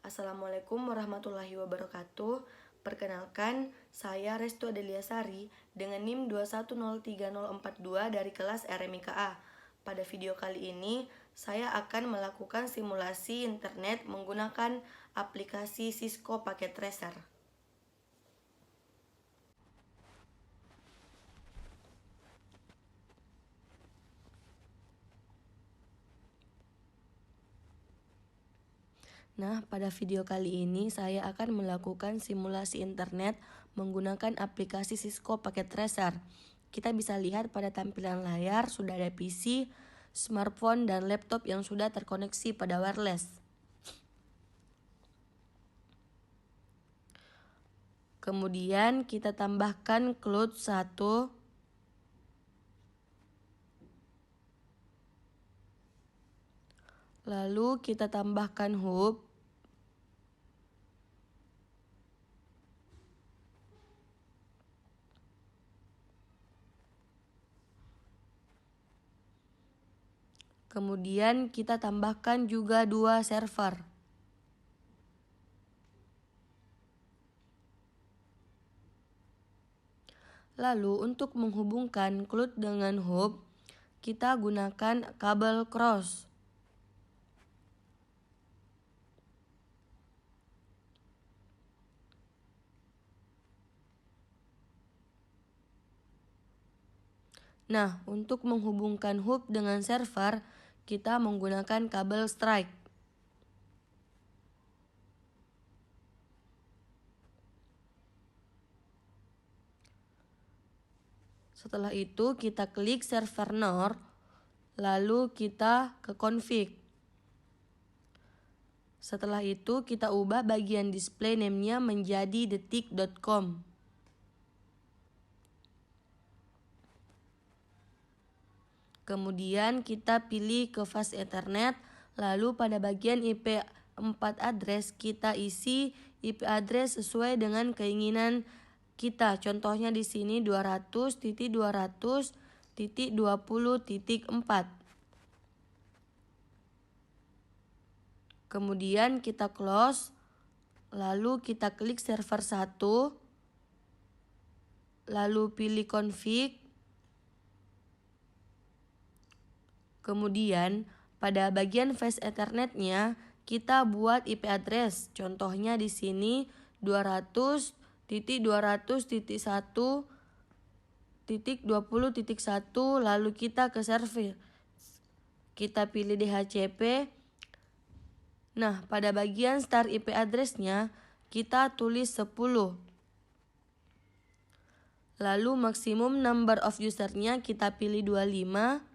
Assalamualaikum warahmatullahi wabarakatuh. Perkenalkan, saya Restu Adelia Sari dengan NIM 2103042 dari kelas RMIKA. Pada video kali ini, saya akan melakukan simulasi internet menggunakan aplikasi Cisco Packet Tracer. Nah, pada video kali ini saya akan melakukan simulasi internet menggunakan aplikasi Cisco Packet Tracer. Kita bisa lihat pada tampilan layar sudah ada PC, smartphone, dan laptop yang sudah terkoneksi pada wireless. Kemudian kita tambahkan cloud 1, lalu kita tambahkan hub, kemudian kita tambahkan juga 2 server. Lalu untuk menghubungkan cloud dengan hub, kita gunakan kabel cross. Nah, untuk menghubungkan hub dengan server, kita menggunakan kabel strike. Setelah itu kita klik server NOR, lalu kita ke config. Setelah itu kita ubah bagian display name-nya menjadi detik.com. Kemudian kita pilih ke fast Ethernet, lalu pada bagian IP4 address kita isi IP address sesuai dengan keinginan kita. Contohnya di sini 200.200.20.4. Kemudian kita close, lalu kita klik server 1, lalu pilih config. Kemudian pada bagian fast Ethernet-nya kita buat IP address. Contohnya di sini 200.200.1.20.1, lalu kita ke server. Kita pilih DHCP. Nah, pada bagian start IP address-nya kita tulis 10. Lalu maksimum number of user-nya kita pilih 25.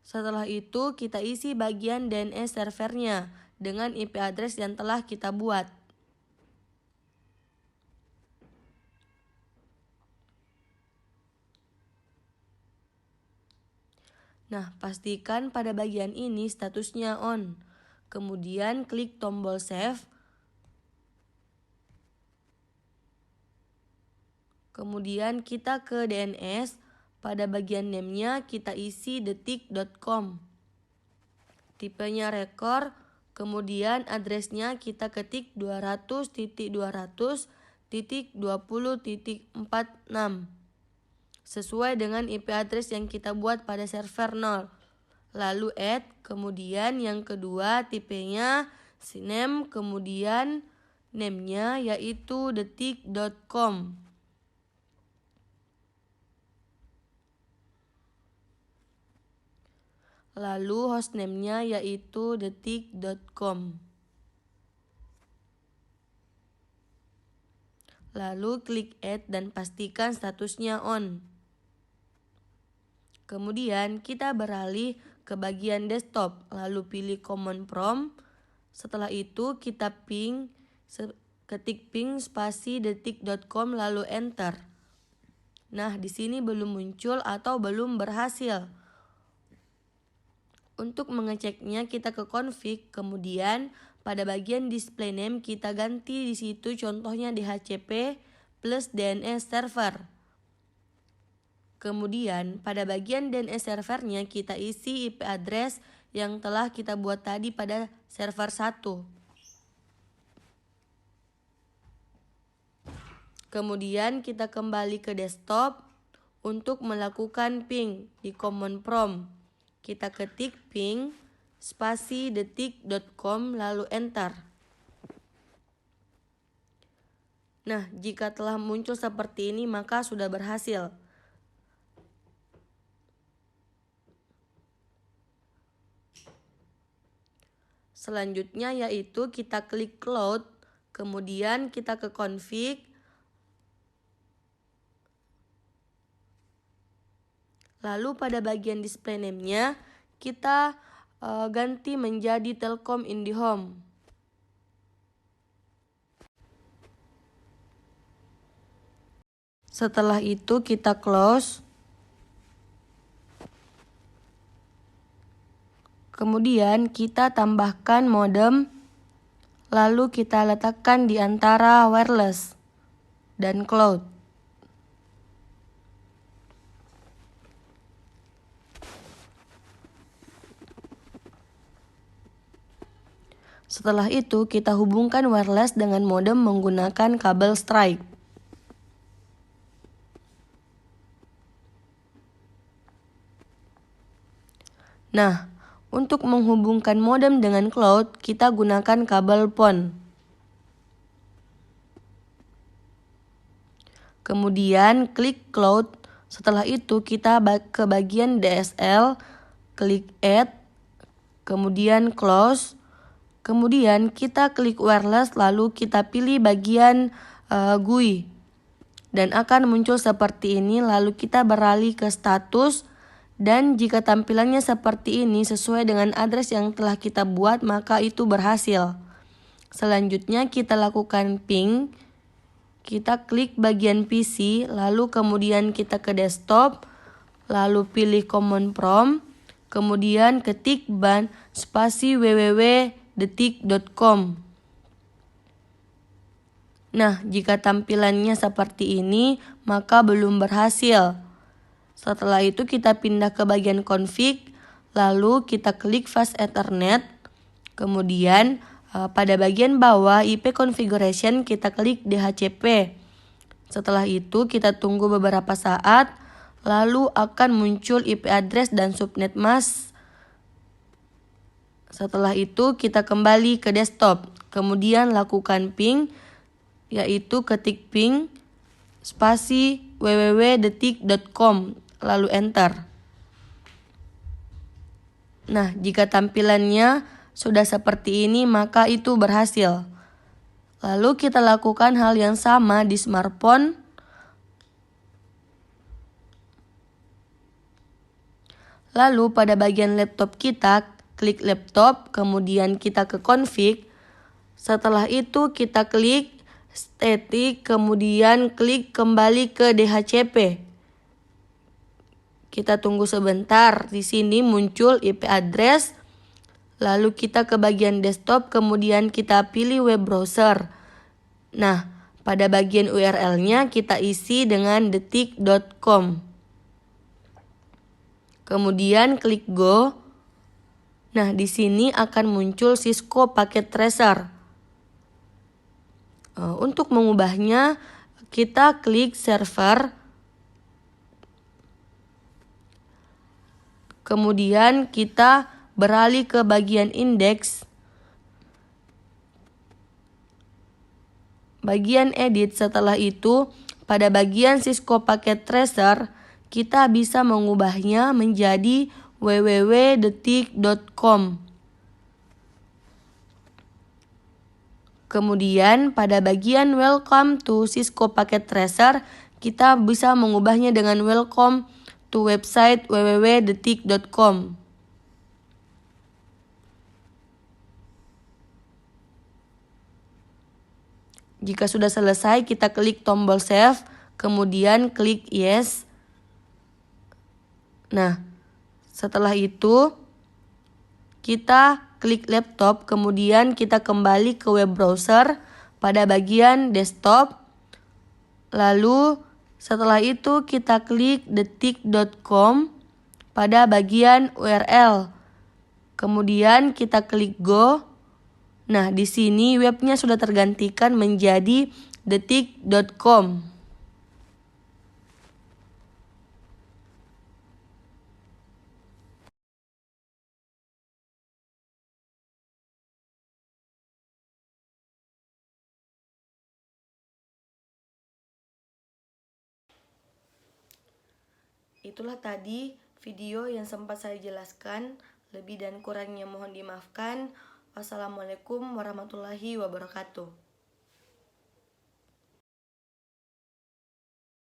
Setelah itu kita isi bagian DNS servernya dengan IP address yang telah kita buat. Nah, pastikan pada bagian ini statusnya on. Kemudian klik tombol save. Kemudian kita ke DNS. Pada bagian name-nya kita isi detik.com. Tipenya record, kemudian address-nya kita ketik 200.200.20.46 sesuai dengan IP address yang kita buat pada server 0. Lalu add, kemudian yang kedua tipenya name, kemudian name-nya yaitu detik.com. Lalu hostname-nya yaitu detik.com. Lalu klik add dan pastikan statusnya on. Kemudian kita beralih ke bagian desktop, lalu pilih command prompt. Setelah itu kita ketik ping spasi detik.com lalu enter. Nah, di sini belum muncul atau belum berhasil. Untuk mengeceknya kita ke config, kemudian pada bagian display name kita ganti di situ contohnya DHCP plus DNS server. Kemudian pada bagian DNS servernya kita isi IP address yang telah kita buat tadi pada server 1. Kemudian kita kembali ke desktop untuk melakukan ping di command prompt. Kita ketik ping spasi detik.com lalu enter. Nah, jika telah muncul seperti ini maka sudah berhasil. Selanjutnya yaitu kita klik cloud, kemudian kita ke config, lalu pada bagian display name-nya kita ganti menjadi Telkom IndiHome. Setelah itu kita close. Kemudian kita tambahkan modem, lalu kita letakkan di antara wireless dan cloud. Setelah itu kita hubungkan wireless dengan modem menggunakan kabel Strike. Nah, untuk menghubungkan modem dengan cloud, kita gunakan kabel PON. Kemudian klik cloud, setelah itu kita ke bagian DSL, klik add, kemudian close, kemudian kita klik wireless lalu kita pilih bagian GUI. Dan akan muncul seperti ini, lalu kita beralih ke status. Dan jika tampilannya seperti ini sesuai dengan address yang telah kita buat, maka itu berhasil. Selanjutnya kita lakukan ping. Kita klik bagian PC, lalu kemudian kita ke desktop, lalu pilih command prompt, kemudian ketik ban spasi www.detik.com. Nah, jika tampilannya seperti ini, maka belum berhasil. Setelah itu kita pindah ke bagian config, lalu kita klik fast ethernet, kemudian pada bagian bawah IP configuration kita klik DHCP. Setelah itu kita tunggu beberapa saat, lalu akan muncul IP address dan subnet mask. Setelah itu kita kembali ke desktop, kemudian lakukan ping, yaitu ketik ping spasi www.detik.com lalu enter. Nah, jika tampilannya sudah seperti ini maka itu berhasil. Lalu kita lakukan hal yang sama di smartphone. Lalu pada bagian laptop kita klik laptop, kemudian kita ke config. Setelah itu kita klik static, kemudian klik kembali ke DHCP. Kita tunggu sebentar, di sini muncul IP address, lalu kita ke bagian desktop, kemudian kita pilih web browser. Nah, pada bagian URL-nya kita isi dengan detik.com. Kemudian klik go. Nah, di sini akan muncul Cisco Packet Tracer. Untuk mengubahnya, kita klik server. Kemudian kita beralih ke bagian indeks. Bagian edit, setelah itu pada bagian Cisco Packet Tracer kita bisa mengubahnya menjadi www.detik.com. Kemudian pada bagian welcome to Cisco Packet Tracer kita bisa mengubahnya dengan welcome to website www.detik.com. Jika sudah selesai, kita klik tombol save, kemudian klik yes. Nah, setelah itu kita klik laptop, kemudian kita kembali ke web browser pada bagian desktop. Lalu setelah itu kita klik detik.com pada bagian URL. Kemudian kita klik go. Nah, di sini webnya sudah tergantikan menjadi detik.com. Itulah tadi video yang sempat saya jelaskan. Lebih dan kurangnya mohon dimaafkan. Wassalamualaikum warahmatullahi wabarakatuh.